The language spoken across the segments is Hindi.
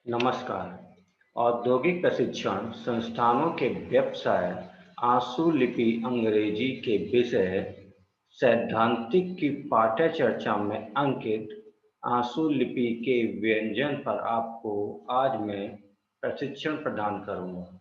नमस्कार। औद्योगिक प्रशिक्षण संस्थानों के व्यवसाय आशुलिपि अंग्रेजी के विषय सैद्धांतिक की पाठ्यचर्चा में अंकित आशुलिपि के व्यंजन पर आपको आज मैं प्रशिक्षण प्रदान करूंगा।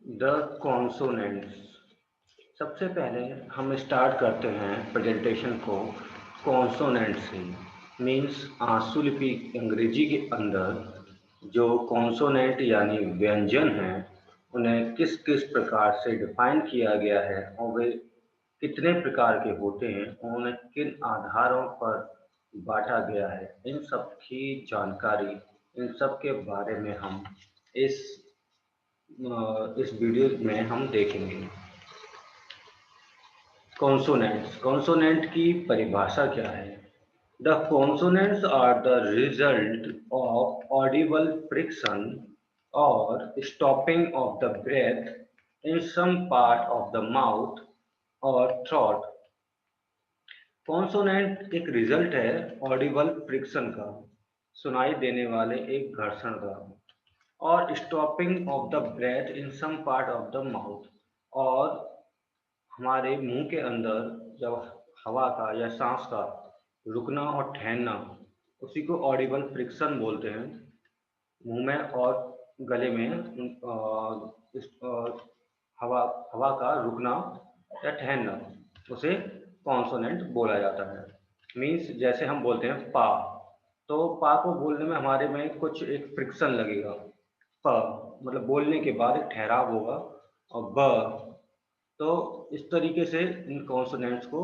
The consonants. सबसे पहले हम स्टार्ट करते हैं प्रेजेंटेशन को कॉन्सोनेंट से। मीन्स आशुलिपि अंग्रेजी के अंदर जो कॉन्सोनेंट यानी व्यंजन हैं उन्हें किस किस प्रकार से डिफाइन किया गया है और वे कितने प्रकार के होते हैं और उन्हें किन आधारों पर बांटा गया है, इन सब की जानकारी, इन सब के बारे में हम इस इस वीडियो में हम देखेंगे। कॉन्सोनेंट्स। कॉन्सोनेंट की परिभाषा क्या है? The consonants are the result of audible friction और stopping of the breath in some part of the mouth और थ्रोट। कॉन्सोनेंट एक रिजल्ट है ऑडिबल फ्रिक्शन का, सुनाई देने वाले एक घर्षण का, और stopping of the breath in some part of the mouth, और हमारे मुंह के अंदर जब हवा का या सांस का रुकना और ठहरना, उसी को ऑडिबल फ्रिक्शन बोलते हैं। मुंह में और गले में हवा हवा का रुकना या ठहरना, उसे कॉन्सोनेंट बोला जाता है। मीन्स जैसे हम बोलते हैं पा, तो पा को बोलने में हमारे में कुछ एक फ्रिक्शन लगेगा। प मतलब बोलने के बाद एक ठहराव होगा, और ब, तो इस तरीके से इन कॉन्सोनेंट्स को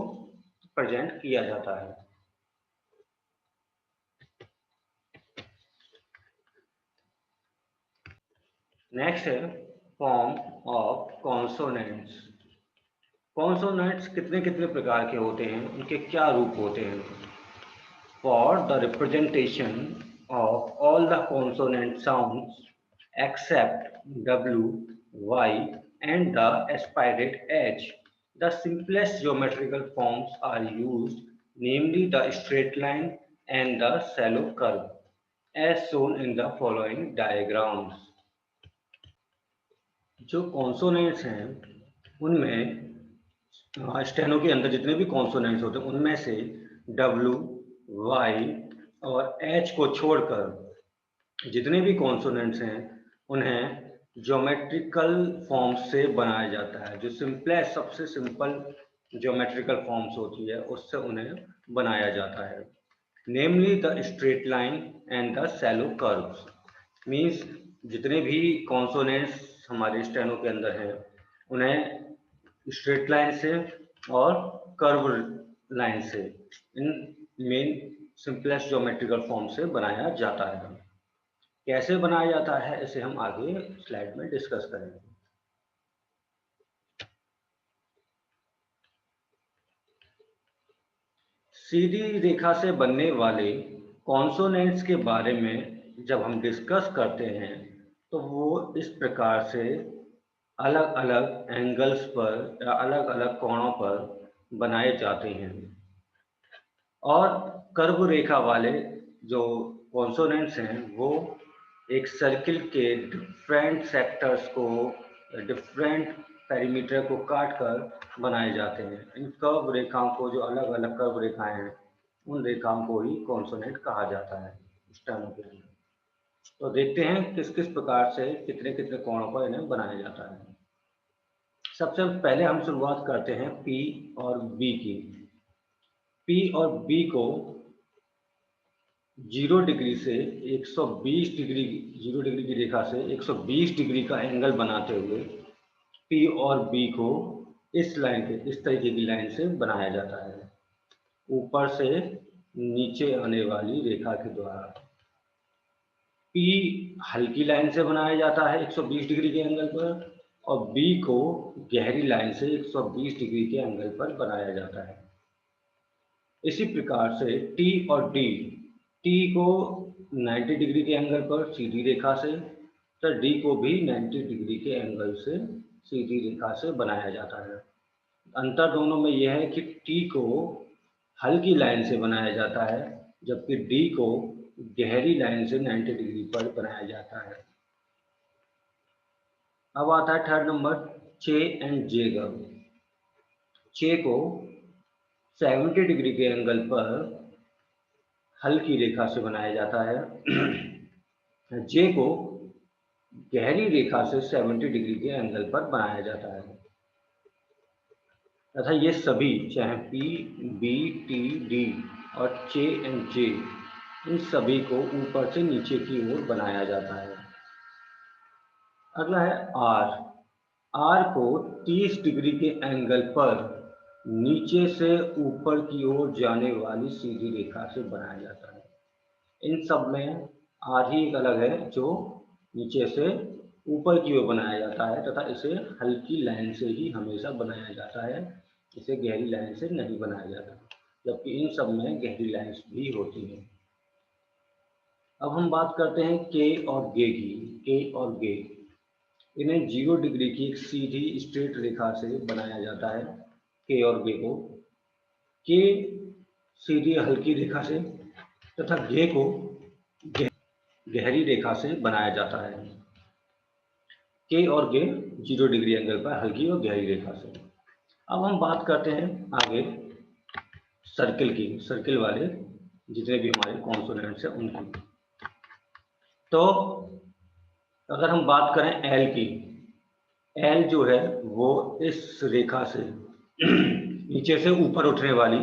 प्रेजेंट किया जाता है। नेक्स्ट है फॉर्म ऑफ कॉन्सोनेंट्स। कॉन्सोनेंट्स कितने कितने प्रकार के होते हैं, उनके क्या रूप होते हैं? For the representation of all the consonant sounds except W, Y, and the aspirate H. The simplest geometrical forms are used, namely the straight line and the shallow curve, as shown in the following diagrams. जो कॉन्सोनेंट्स हैं उनमें स्टेनो के अंदर जितने भी कॉन्सोनेंट्स होते हैं उनमें से W, Y और H को छोड़कर जितने भी कॉन्सोनेंट्स हैं उन्हें ज्योमेट्रिकल फॉर्म्स से बनाया जाता है। जो सिंपलेस्ट, सबसे सिंपल ज्योमेट्रिकल फॉर्म्स होती है उससे उन्हें बनाया जाता है। Namely the straight line and the shallow curves. Means जितने भी कॉन्सोनेंट्स हमारे स्टेनो के अंदर हैं उन्हें स्ट्रेट लाइन से और कर्व लाइन से, इन मेन सिंपलेस्ट ज्योमेट्रिकल फॉर्म से बनाया जाता है। कैसे बनाया जाता है इसे हम आगे स्लाइड में डिस्कस करेंगे। सीधी रेखा से बनने वाले कॉन्सोनेंट्स के बारे में जब हम डिस्कस करते हैं तो वो इस प्रकार से अलग अलग एंगल्स पर या अलग अलग कोणों पर बनाए जाते हैं। और कर्व रेखा वाले जो कॉन्सोनेंट्स हैं वो एक सर्किल के डिफरेंट सेक्टर्स को, डिफरेंट पेरीमीटर को काट कर बनाए जाते हैं। इन कर्व रेखाओं को, जो अलग अलग कर्व रेखाएं हैं, उन रेखाओं को ही कॉन्सोनेंट कहा जाता है स्टेनो के अंदर। तो देखते हैं किस किस प्रकार से कितने कितने कोणों पर इन्हें बनाया जाता है। सबसे पहले हम शुरुआत करते हैं पी और बी की। पी और बी को 0 डिग्री से 120 डिग्री, 0 डिग्री की रेखा से 120 डिग्री का एंगल बनाते हुए पी और बी को इस लाइन के, इस तरीके की लाइन से बनाया जाता है, ऊपर से नीचे आने वाली रेखा के द्वारा। पी हल्की लाइन से बनाया जाता है 120 डिग्री के एंगल पर, और बी को गहरी लाइन से 120 डिग्री के एंगल पर बनाया जाता है। इसी प्रकार से टी और डी, टी को 90 डिग्री के एंगल पर सीधी रेखा से, तो डी को भी 90 डिग्री के एंगल से सीधी रेखा से बनाया जाता है। अंतर दोनों में यह है कि टी को हल्की लाइन से बनाया जाता है, जबकि डी को गहरी लाइन से 90 डिग्री पर बनाया जाता है। अब आता है थर्ड नंबर, चे एंड जे कर्व। चे को 70 डिग्री के एंगल पर हल्की रेखा से बनाया जाता है। जे को गहरी रेखा से 70 डिग्री के एंगल पर बनाया जाता है तथा ये सभी, चाहे पी, बी, टी, डी और चे एंड जे, इन सभी को ऊपर से नीचे की ओर बनाया जाता है। अगला है आर। आर को 30 डिग्री के एंगल पर नीचे से ऊपर की ओर जाने वाली सीधी रेखा से बनाया जाता है। इन सब में आर ही एक अलग है जो नीचे से ऊपर की ओर बनाया जाता है तथा इसे हल्की लाइन से ही हमेशा बनाया जाता है, इसे गहरी लाइन से नहीं बनाया जाता, जबकि इन सब में गहरी लाइन्स भी होती हैं। अब हम बात करते हैं के और गे की। के और गे, इन्हें 0 डिग्री की एक सीधी स्ट्रेट रेखा से बनाया जाता है। के और गे को के सीधी हल्की रेखा से तथा गे को गहरी रेखा से बनाया जाता है। के और गे 0 डिग्री एंगल पर हल्की और गहरी रेखा से। अब हम बात करते हैं आगे सर्किल की, सर्किल वाले जितने भी हमारे कॉन्सोनेंट्स हैं उनकी। तो अगर हम बात करें एल की, एल जो है वो इस रेखा से नीचे से ऊपर उठने वाली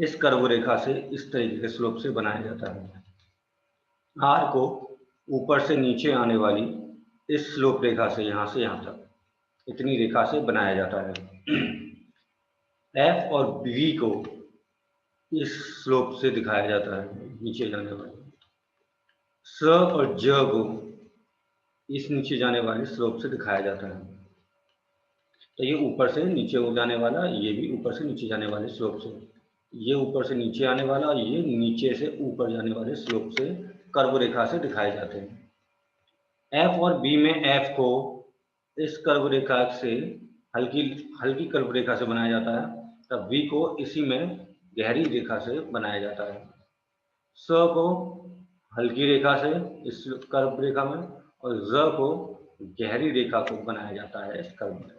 इस कर्व रेखा से इस तरीके के स्लोप से बनाया जाता है। आर को ऊपर से नीचे आने वाली इस स्लोप रेखा से यहाँ तक इतनी रेखा से बनाया जाता है। एफ और बी को इस स्लोप से दिखाया जाता है, नीचे जाने वाली। स और ज को इस नीचे जाने वाले स्लोप से दिखाया जाता है। तो ये ऊपर से नीचे हो जाने वाला, ये भी ऊपर से नीचे जाने वाले स्लोप से, ये ऊपर से नीचे आने वाला और ये नीचे से ऊपर जाने वाले स्लोप से कर्व रेखा से दिखाए जाते हैं। एफ और बी में एफ को इस कर्व रेखा से हल्की कर्व रेखा से बनाया जाता है, तब बी को इसी में गहरी रेखा से बनाया जाता है। स को हल्की रेखा से इस कर्व रेखा में और ज को गहरी रेखा को बनाया जाता है इस कर्व में।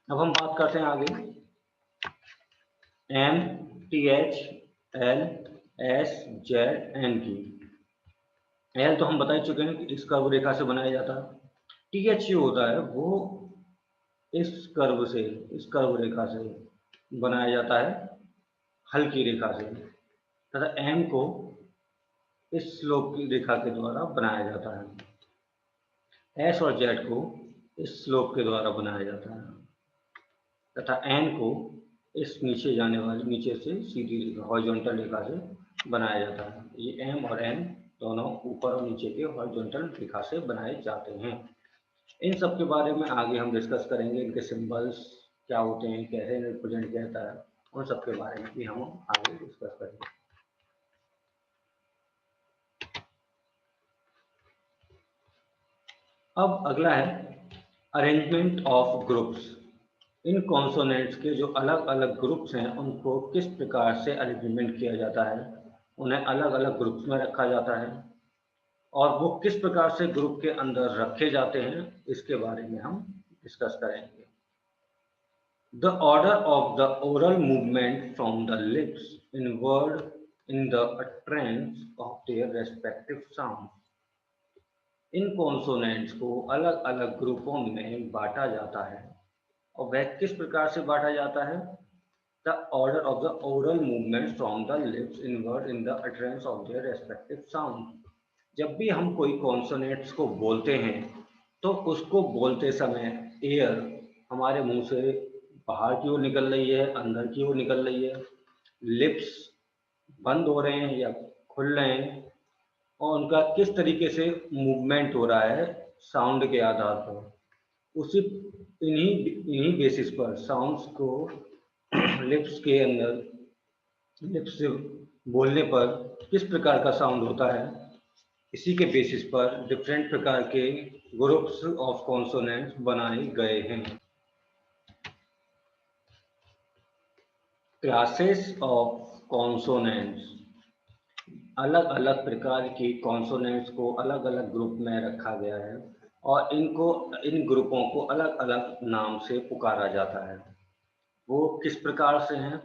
अब हम बात करते हैं आगे M, T H, L, S, Z, N की। एल तो हम बता ही चुके हैं कि इस कर्व रेखा से बनाया जाता है। टी एच जो होता है वो इस कर्व रेखा से बनाया जाता है हल्की रेखा से, तथा एम को इस स्लोप की रेखा के द्वारा बनाया जाता है। एस और जेड को इस स्लोप के द्वारा बनाया जाता है तथा एन को इस नीचे से सीधी रेखा हॉरिजॉन्टल रेखा से बनाया जाता है। ये एम और एन दोनों ऊपर और नीचे के हॉरिजॉन्टल रेखा से बनाए जाते हैं। इन सब के बारे में आगे हम डिस्कस करेंगे, इनके सिंबल्स क्या होते हैं, कैसे रिप्रेजेंट किया जाता है, उन सब के बारे में भी हम आगे डिस्कस करेंगे। अब अगला है arrangement of groups. In consonants के जो अलग अलग ग्रुप्स हैं उनको किस प्रकार से अरेंजमेंट किया जाता है, उन्हें अलग अलग ग्रुप्स में रखा जाता है और वो किस प्रकार से ग्रुप के अंदर रखे जाते हैं, इसके बारे में हम डिस्कस करेंगे। The order of the oral movement from the lips inward in the utterance of their respective sound. इन कॉन्सोनेंट्स को अलग अलग ग्रुपों में बांटा जाता है और वह किस प्रकार से बांटा जाता है। The order of the oral movement from the lips inward in the utterance of their respective sound. जब भी हम कोई कॉन्सोनेंट्स को बोलते हैं तो उसको बोलते समय एयर हमारे मुंह से बाहर की ओर निकल रही है, अंदर की ओर निकल रही है, लिप्स बंद हो रहे हैं या खुल रहे हैं और उनका किस तरीके से मूवमेंट हो रहा है साउंड के आधार पर। उसी इन्हीं बेसिस पर साउंड्स को लिप्स से बोलने पर किस प्रकार का साउंड होता है, इसी के बेसिस पर डिफरेंट प्रकार के ग्रुप्स ऑफ कॉन्सोनेंट्स बनाए गए हैं। क्लासेस ऑफ कॉन्सोनेंट्स, अलग अलग प्रकार की कॉन्सोनेंट्स को अलग अलग ग्रुप में रखा गया है और इन ग्रुपों को अलग अलग नाम से पुकारा जाता है। वो किस प्रकार से हैं?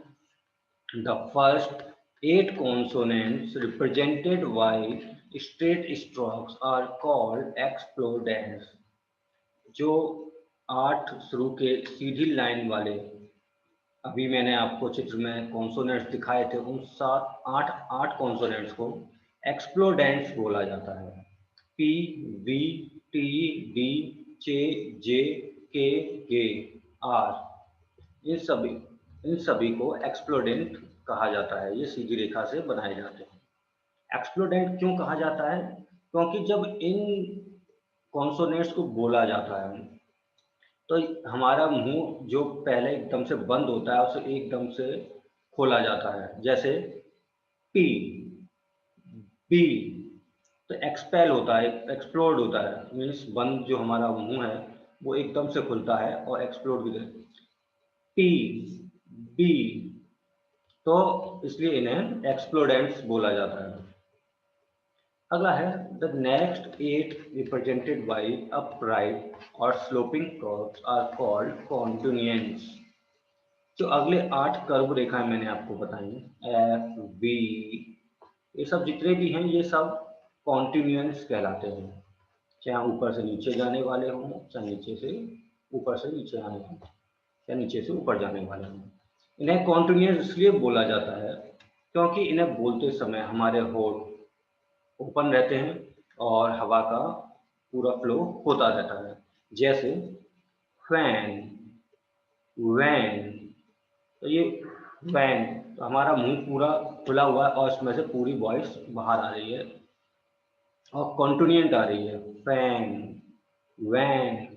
The first 8 consonants represented by straight strokes are called explodants। जो 8 शुरू के सीधी लाइन वाले, अभी मैंने आपको चित्र में कॉन्सोनेंट्स दिखाए थे, उन 8 कॉन्सोनेंट्स को एक्सप्लोडेंट्स बोला जाता है। पी, वी, टी, डी, चे, जे, के, गे, आर, इन सभी को एक्सप्लोडेंट कहा जाता है। ये सीधी रेखा से बनाए जाते हैं। एक्सप्लोडेंट क्यों कहा जाता है? क्योंकि जब इन कॉन्सोनेंट्स को बोला जाता है तो हमारा मुंह जो पहले एकदम से बंद होता है उसे एकदम से खोला जाता है। जैसे पी, बी, तो एक्सपेल होता है, एक्सप्लोड होता है, मीन्स बंद जो हमारा मुंह है वो एकदम से खुलता है और एक्सप्लोड भी करता है। पी, बी, तो इसलिए इन्हें एक्सप्लोडेंट्स बोला जाता है। अगला है the next 8 represented by upright और स्लोपिंग कर्व्स आर कॉल्ड कॉन्टिन्यूएंट्स। जो अगले 8 कर्व रेखाएं मैंने आपको बताई, एफ, वी, ये सब जितने भी हैं ये सब कॉन्टिन्यूएंट्स कहलाते हैं। चाहे ऊपर से नीचे जाने वाले हों, चाहे नीचे से ऊपर से नीचे आने हों, चाहे नीचे से ऊपर जाने वाले हों। इन्हें कॉन्टिन्यूएंट्स इसलिए बोला जाता है क्योंकि इन्हें बोलते समय हमारे होठ ओपन रहते हैं और हवा का पूरा फ्लो होता रहता है। जैसे फैन, वैन, तो ये वैन, तो हमारा मुंह पूरा खुला हुआ है और इसमें से पूरी वॉइस बाहर आ रही है और कॉन्टिन्यूएंट आ रही है। Fan, van,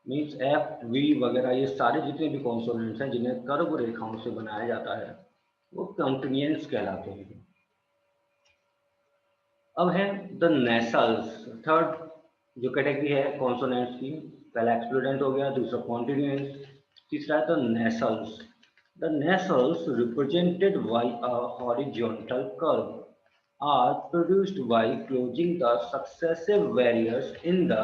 means F, V वगैरह ये सारे जितने भी कॉन्सोनेंट्स हैं जिन्हें कर्व रेखाओं से बनाया जाता है वो कॉन्टिन्यूएंट्स कहलाते हैं। अब है द नेसल्स, थर्ड जो कैटेगरी है कॉन्सोनेंट्स की। पहला एक्सप्लोडेंट हो गया, दूसरा कॉन्टिन्यूएंट्स, तीसरा है the nasals. The nasals represented by a horizontal curve are produced by closing the successive barriers in the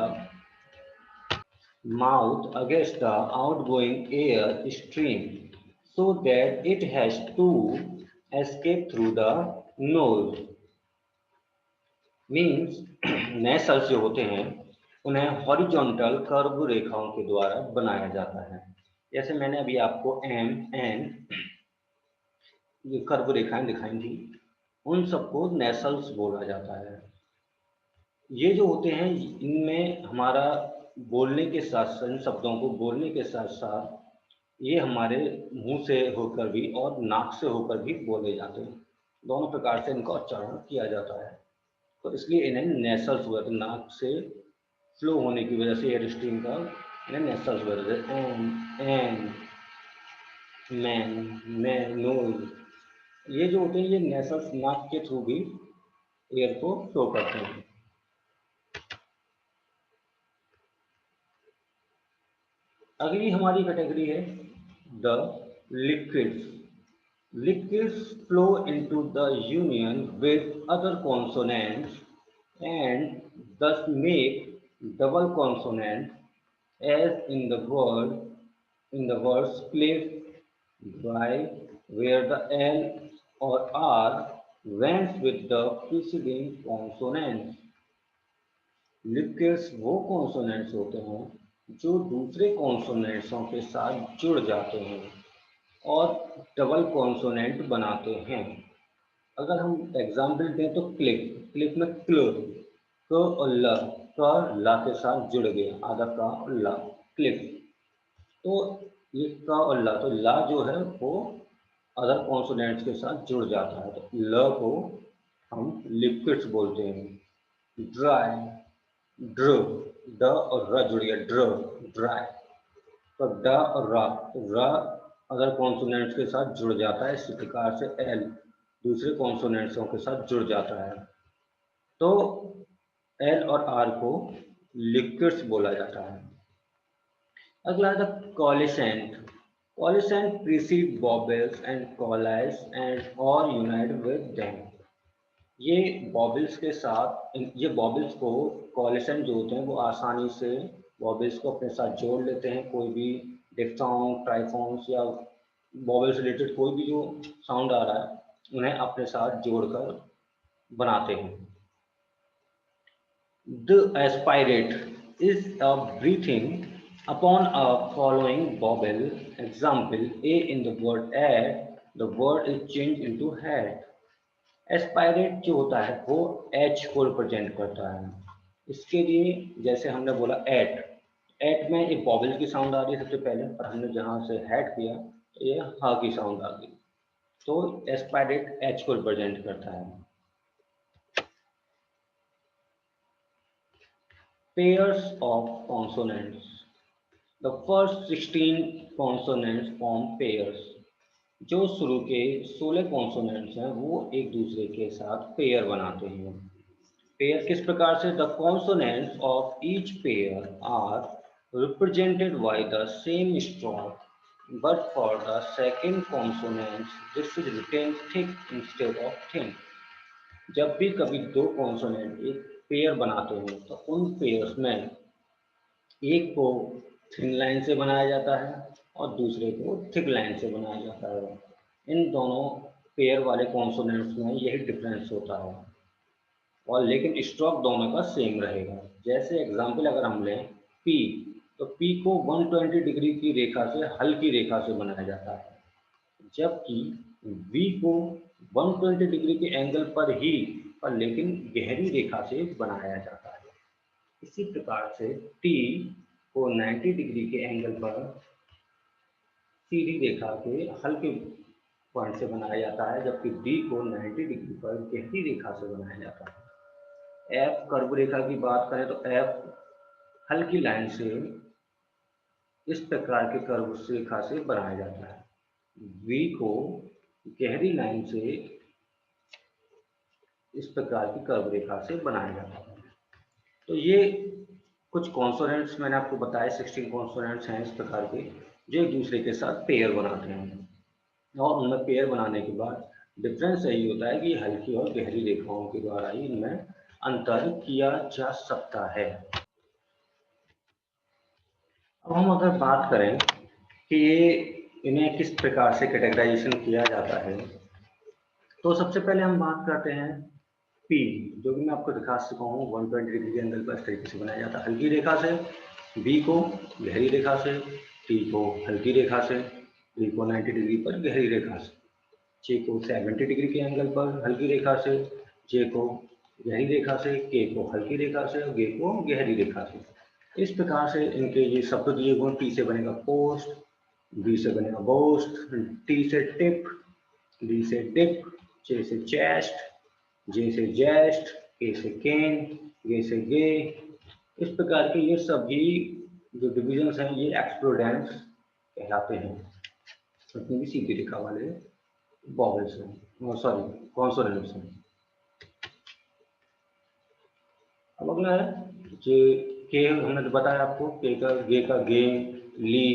mouth against the outgoing air stream so that it has to escape through the nose। Means nasals जो होते हैं उन्हें हॉरिजॉन्टल कर्व रेखाओं के द्वारा बनाया जाता है। जैसे मैंने अभी आपको एम, एन ये कर्व रेखाएं दिखाई थी, उन सबको नेसल्स बोला जाता है। ये जो होते हैं इनमें हमारा बोलने के साथ साथ, इन शब्दों को बोलने के साथ साथ ये हमारे मुंह से होकर भी और नाक से होकर भी बोले जाते हैं। दोनों प्रकार से इनका उच्चारण किया जाता है, तो इसलिए इन्हें नेसल्स हुआ, तो नाक से फ्लो होने की वजह से एयर स्ट्रीम का इन्हें नेसल्स हुआ। जैसे एन, मैन, मैं, नोज, ये जो होते हैं ये नेसल्स नाक के थ्रू भी एयर को फ्लो करते हैं। अगली हमारी कैटेगरी है the liquids. Liquids flow into the union with other consonants and thus make double consonant, as in the words cliff, dry, where the L or R went with the preceding consonants। Liquids वो कॉन्सोनेंट्स होते हैं जो दूसरे कॉन्सोनेंट्सों के साथ जुड़ जाते हैं और डबल कॉन्सोनेंट बनाते हैं। अगर हम एग्जाम्पल दें तो क्लिप, क्लिप में क और ल, क ला के साथ जुड़ गया, आधा का और ला, क्लिप। तो ये क और ला, तो ला जो है वो अदर कॉन्सोनेंट्स के साथ जुड़ जाता है, तो ल को हम लिक्विड्स बोलते हैं। ड्राई, ड्र, ड और र जुड़ गया, ड्र, ड्राई। तो ड और र, तो र अदर कॉन्सोनेंट्स के साथ जुड़ जाता है, इसी प्रकार से एल दूसरे कॉन्सोनेंट्सों के साथ जुड़ जाता है। तो एल और आर को लिक्विड्स बोला जाता है। अगला है कॉलिसेंट। कॉलिसेंट प्रीसीड बॉबल्स एंड कॉलाइज एंड और यूनाइट विद देम। ये बॉबल्स के साथ, ये बॉबल्स को कॉलिसेंट जो होते हैं वो आसानी से बॉबल्स को अपने साथ जोड़ लेते हैं। कोई भी डिफ्थोंग, ट्राइफोन्स या बॉबल से रिलेटेड कोई भी जो साउंड आ रहा है उन्हें अपने साथ जोड़कर बनाते हैं। The aspirate is a breathing upon a following vowel. Example: A in the word add, the word is changed into had. Aspirate जो होता है वो एच को रिप्रेजेंट करता है। इसके लिए जैसे हमने बोला एट में एक बॉबल की साउंड आ रही है सबसे पहले, और हमने जहाँ से हैड किया तो ये हा की साउंड आ गई। तो एस्पायरेट एच को रिप्रेजेंट करता है। Pairs of consonants. The first 16 consonants form pairs. जो शुरू के 16 कॉन्सोनेंट्स हैं वो एक दूसरे के साथ पेयर बनाते हैं। पेयर किस प्रकार से? The consonants of each pair are represented by the same stroke but for the second consonants this is written thick instead of thin. जब भी कभी दो कॉन्सोनेंट एक पेयर बनाते हैं तो उन पेयर्स में एक को थिन लाइन से बनाया जाता है और दूसरे को थिक लाइन से बनाया जाता है। इन दोनों पेयर वाले कॉन्सोनेंट्स में यही डिफरेंस होता है, और लेकिन स्ट्रोक दोनों का सेम रहेगा। जैसे एग्जांपल अगर हम लें पी, तो पी को 120 डिग्री की रेखा से हल्की रेखा से बनाया जाता है, जबकि वी को 120 डिग्री के एंगल पर ही पर लेकिन गहरी रेखा से बनाया जाता है। इसी प्रकार से टी को 90 डिग्री के एंगल पर सीधी रेखा के हल्के पॉइंट से बनाया जाता है, जबकि डी को 90 डिग्री पर गहरी रेखा से बनाया जाता है। एफ कर्व रेखा की बात करें तो एफ हल्की लाइन से इस प्रकार के कर्व रेखा से बनाया जाता है। वी को गहरी लाइन से इस प्रकार की कर्व रेखा से बनाया जाता है। तो ये कुछ कॉन्सोनेंट्स मैंने आपको बताया, 16 कॉन्सोनेंट्स हैं इस प्रकार के जो एक दूसरे के साथ पेयर बनाते हैं, और उनमें पेयर बनाने के बाद डिफरेंस यही होता है कि हल्की और गहरी रेखाओं के द्वारा ही इनमें अंतर किया जा सकता है। अब हम अगर बात करें कि ये इन्हें किस प्रकार से कैटेगराइजेशन किया जाता है, तो सबसे पहले हम बात करते हैं पी, जो कि मैं आपको दिखा चुका हूँ 120 डिग्री के एंगल पर इस तरीके से बनाया जाता है हल्की रेखा से, बी को गहरी रेखा से, टी को हल्की रेखा से, डी को 90 डिग्री पर गहरी रेखा से, चे को 70 डिग्री के एंगल पर हल्की रेखा से, जे को गहरी रेखा से, के को हल्की रेखा से और गे को गहरी रेखा से। इस प्रकार से इनके ये शब्द दिए हुए। पी से बनेगा पोस्ट, बी से बनेगा बोस्ट, टी से टिप, डी से डिप, चे से चेस्ट, जे से जेस्ट, के से केन, गे से गे। इस प्रकार के ये सभी जो डिविजन्स हैं ये एक्सप्लोडेंट्स कहलाते हैं, जितनी भी सीधी रेखा वाले वॉवेल्स हैं, सॉरी कॉन्सोनेंट्स हैं। अब अगला है जे के, हमने तो बताया आपको के का, गे का गे, ली।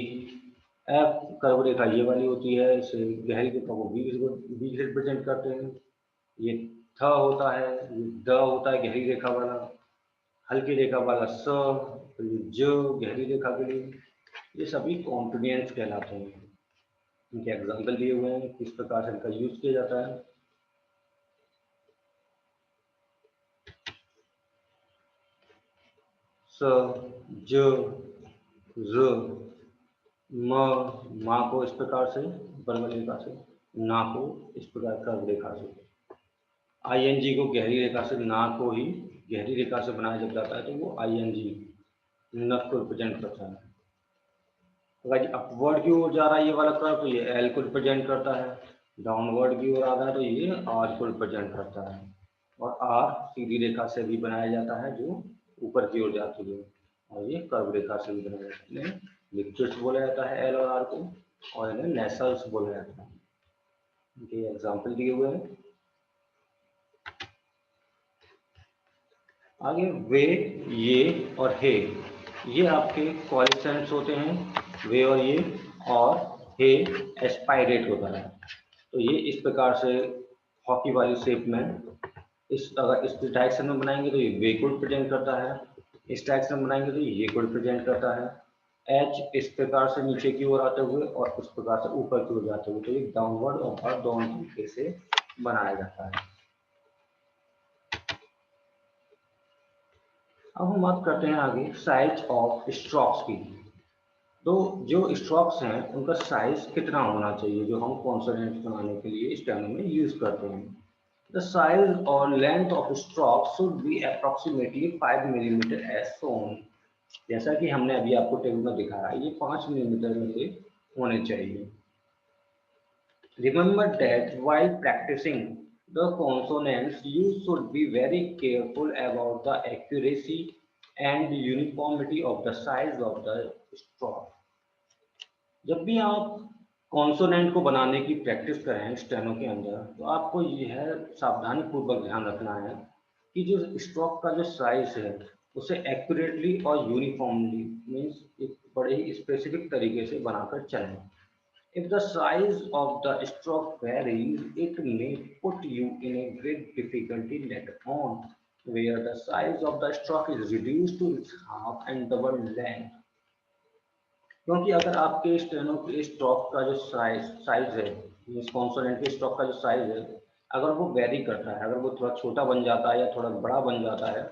एफ कर्व रेखा ये वाली होती है, इसे गहरी रेखा को बी से रिप्रेजेंट करते हैं। ये थ होता है, ये द होता है गहरी रेखा वाला, हल्की रेखा वाला स, तो ये ज गहरी रेखा के लिए। ये सभी कॉम्पोनेंट्स कहलाते हैं। इनके एग्जाम्पल दिए हुए हैं किस प्रकार से इनका यूज किया जाता है। स, ज, र, मा को इस प्रकार से बर्मल रेखा से, ना को इस प्रकार कर्व रेखा से, आईएनजी को गहरी रेखा से, ना को ही गहरी रेखा से बनाया जब जाता है तो वो आईएनजी नथ को रिप्रेजेंट करता है। अगर अपवर्ड की ओर जा रहा है ये वाला कर्व तो ये एल को रिप्रेजेंट करता है, डाउनवर्ड की ओर आ रहा है तो ये आर को रिप्रेजेंट करता है, और आर सीधी रेखा से भी बनाया जाता है जो ऊपर की ओर जाती है, और ये कर्व रेखा से भी बनाया जाता है। इन्हें लिक्विड्स बोला जाता है एल और आर को, और इन्हें नेसल्स बोला जाता है। इनके एग्जाम्पल दिए हुए हैं। आगे वे, ये और हे, ये आपके कोएफिशिएंट्स होते हैं, वे और ये, और हे एस्पायरेट होता है। तो ये इस प्रकार से हॉकी वाली शेप में, अगर इस डायरेक्शन में बनाएंगे तो ये वे को रिप्रेजेंट करता है, इस डायरेक्शन में बनाएंगे तो ये को रिप्रेजेंट करता है। एच इस प्रकार से नीचे की ओर आते हुए और इस प्रकार से ऊपर की ओर जाते हुए, तो ये डाउनवर्ड और अपर दोनों तरीके से बनाया जाता है। अब हम बात करते हैं आगे साइज ऑफ स्ट्रोक्स की। तो जो स्ट्रोक्स हैं उनका साइज कितना होना चाहिए जो हम कॉन्सोनेंट्स बनाने के लिए स्टेनो में यूज करते हैं। द साइज और length of stroke should be approximately 5 millimetre as shown. जैसा कि हमने अभी आपको टेबल में दिखाया, ये 5 मिलीमीटर में से होने चाहिए। Remember that while practicing the consonants, you should be very careful about the accuracy and uniformity of the size of the stroke. जब भी आप कॉन्सोनेंट को बनाने की प्रैक्टिस करें स्टेनो के अंदर, तो आपको यह सावधानी पूर्वक ध्यान रखना है कि जो स्ट्रोक का जो साइज है उसे एक्यूरेटली और यूनिफॉर्मली मीन्स एक बड़े ही स्पेसिफिक तरीके से बनाकर चलें। If the size of the stroke varies, it may put you in a great difficulty later on, where the size of the stroke is reduced to its half and double length. क्योंकि अगर आपके स्टेनो के स्ट्रोक का जो साइज है, मीन्स कॉन्सोनेंट के स्ट्रोक का जो साइज है, अगर वो वेरी करता है, अगर वो थोड़ा छोटा बन जाता है या थोड़ा बड़ा बन जाता है,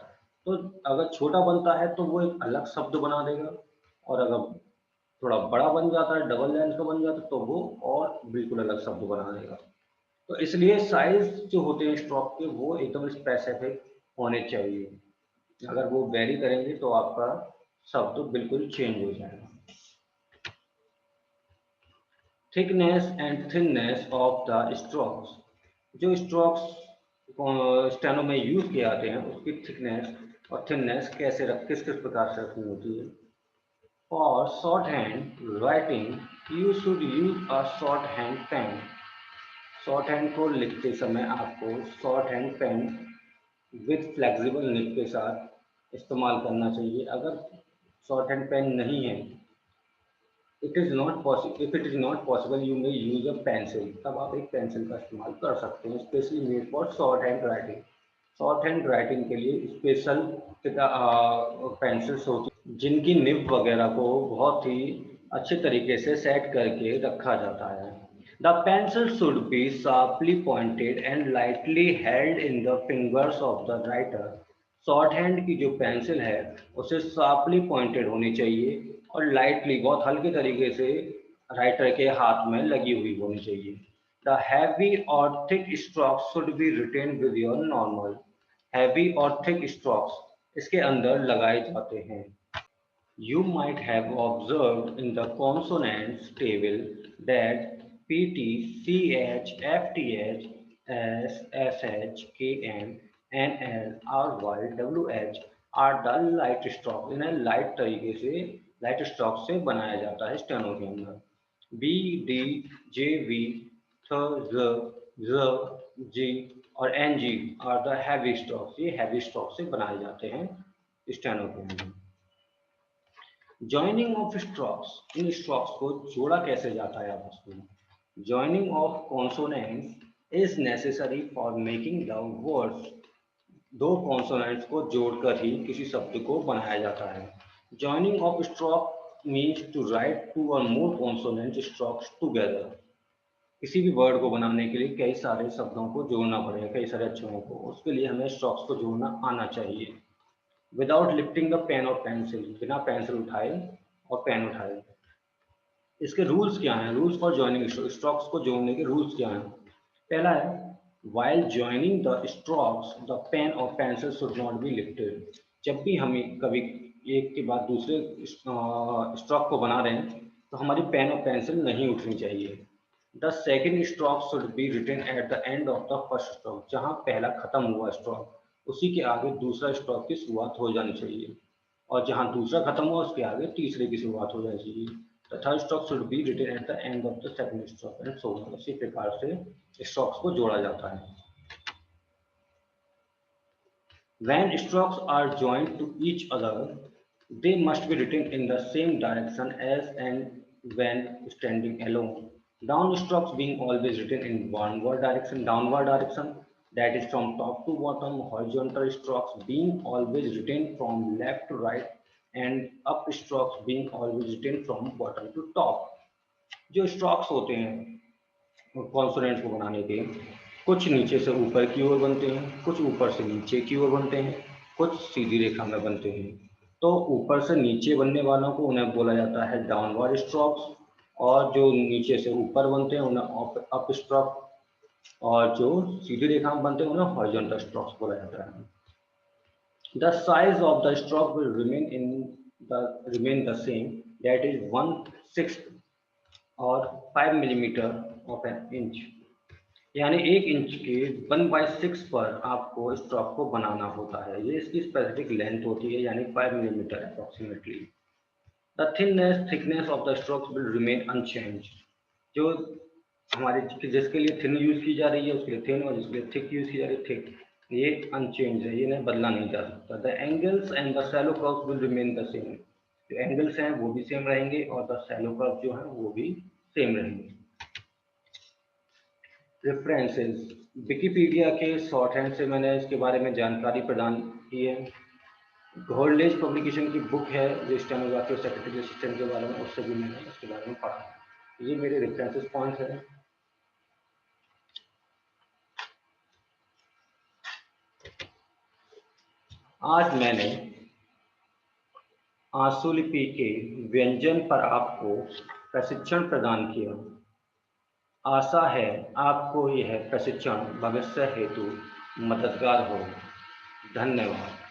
तो अगर छोटा बनता है तो वो एक अलग शब्द बना देगा, और अगर थोड़ा बड़ा बन जाता है, डबल लेंथ का बन जाता है, तो वो और बिल्कुल अलग शब्द बना देगा। तो इसलिए साइज जो होते हैं स्ट्रोक के वो एकदम स्पेसिफिक होने चाहिए। अगर वो वेरी करेंगे तो आपका शब्द बिल्कुल चेंज हो जाएगा। Thickness and thinness of the strokes. जो स्ट्रोक्स स्टेनो में यूज किए जाते हैं उसकी थिकनेस और थिननेस किस किस प्रकार से रखनी होती है। For shorthand writing you should use a shorthand pen. Shorthand को लिखते समय आपको shorthand pen with flexible nib के साथ इस्तेमाल करना चाहिए। अगर शॉर्ट हैंड पेन नहीं है, if it is not possible you may use a pencil, तब आप एक पेंसिल का इस्तेमाल कर सकते हैं, specially made for shorthand writing. Short hand writing के लिए स्पेशल पेंसिल्स होती हैं जिनकी निब वगैरह को बहुत ही अच्छे तरीके से सेट करके रखा जाता है। The pencil should be sharply pointed and lightly held in the fingers of the writer. Short hand की जो पेंसिल है उसे शार्पली पॉइंटेड होनी चाहिए और लाइटली बहुत हल्के तरीके से राइटर के हाथ में लगी हुई होनी चाहिए। द हैवी और thick strokes should be written with your normal. Heavy और थिक स्ट्रोक्स इसके अंदर लगाए जाते हैं। You might have observed in the consonants table that PT, CH, FTH, S, SH, KM, NL, RY, WH are the light stroke। इन्हें लाइट तरीके से लाइट स्ट्रोक से बनाया जाता है स्टेनो के अंदर। B, D, J, V, Th, Z, G और NG are the heavy strokes। ये heavy stroke से बनाए जाते हैं स्टेनो के अंदर। जॉइनिंग ऑफ स्ट्रोक्स, इन स्ट्रोक्स को जोड़ा कैसे जाता है आपस में। Joining of consonants is necessary for making the words. दो कॉन्सोनेंट्स को जोड़कर ही किसी शब्द को बनाया जाता है। Joining of stroke means to write two और मोर कॉन्सोनेंट स्ट्रोक्स टुगेदर। किसी भी वर्ड को बनाने के लिए कई सारे शब्दों को जोड़ना पड़ेगा, कई सारे अक्षरों को, उसके लिए हमें स्ट्रोक्स को जोड़ना आना चाहिए। विदाउट लिफ्टिंग द पेन और पेंसिल, बिना पेंसिल उठाए और पेन उठाए। इसके रूल्स क्या हैं? रूल्स फॉर जॉइनिंग स्ट्रोक्स को जोड़ने के रूल्स क्या हैं? पहला है while joining the strokes the pen or pencil should not be lifted। जब भी हमें कभी एक के बाद दूसरे स्ट्रोक को बना रहे हैं तो हमारी पेन और पेंसिल नहीं उठनी चाहिए। The second stroke should be written at the end of the first stroke. जहाँ पहला खत्म हुआ स्ट्रोक उसी के आगे दूसरा स्ट्रोक की शुरुआत हो जानी चाहिए, और जहाँ दूसरा खत्म हुआ उसके आगे तीसरे की शुरुआत हो जानी चाहिए। The third stroke should be written at the end of the second stroke and so on. इसी प्रकार से स्ट्रोक्स को जोड़ा जाता है। When strokes are joined to each other, they must be written in the same direction as and when standing alone. Downstrokes being always written in downward direction, that is from top to bottom. Horizontal strokes being always written from left to right, and up strokes being always written from bottom to top. जो स्ट्रोक्स होते हैं कॉन्सोनेंट्स को बनाने के, कुछ नीचे से ऊपर की ओर बनते हैं, कुछ ऊपर से नीचे की ओर बनते हैं, कुछ सीधी रेखा में बनते हैं। तो ऊपर से नीचे बनने वालों को उन्हें बोला जाता है डाउनवर्ड स्ट्रोक्स, और जो नीचे से ऊपर बनते हैं उन्हें अप स्ट्रोक, और जो सीधी रेखा में बनते हैं उन्हें हॉरिजॉन्टल स्ट्रोक्स बोला जाता है। The size of the stroke will remain the same, that is 1/6 और 5 मिलीमीटर ऑफ एन इंच, यानी 1 इंच के 1/6 पर आपको स्ट्रोक को बनाना होता है। ये इसकी स्पेसिफिक लेंथ होती है, यानी 5 millimetre approximately. The thickness of the strokes will remain unchange. जो हमारे जिसके लिए थिन यूज की जा रही है उसके लिए थिन, और जिसके लिए थिक यूज की जा रही है थिक, ये अनचेंज है, ये बदला नहीं जा सकता। The angles and the shallow curves will remain the same. जो एंगल्स हैं वो भी सेम रहेंगे, और द शैलो कर्व जो है वो भी सेम रहेंगे। रेफरेंसेस, विकिपीडिया के शॉर्ट हैंड से मैंने इसके बारे में जानकारी प्रदान की है। घोरलेज पब्लिकेशन की बुक है जो स्टेनोग्राफी और सेक्रेटरी असिस्टेंट के बारे में, उससे भी मैंने इसके बारे में पढ़ा। ये मेरे रेफरेंसेस पॉइंट्स हैं। आज मैंने आंसुलिपि के व्यंजन पर आपको प्रशिक्षण प्रदान किया। आशा है आपको यह प्रशिक्षण भविष्य हेतु मददगार हो। धन्यवाद।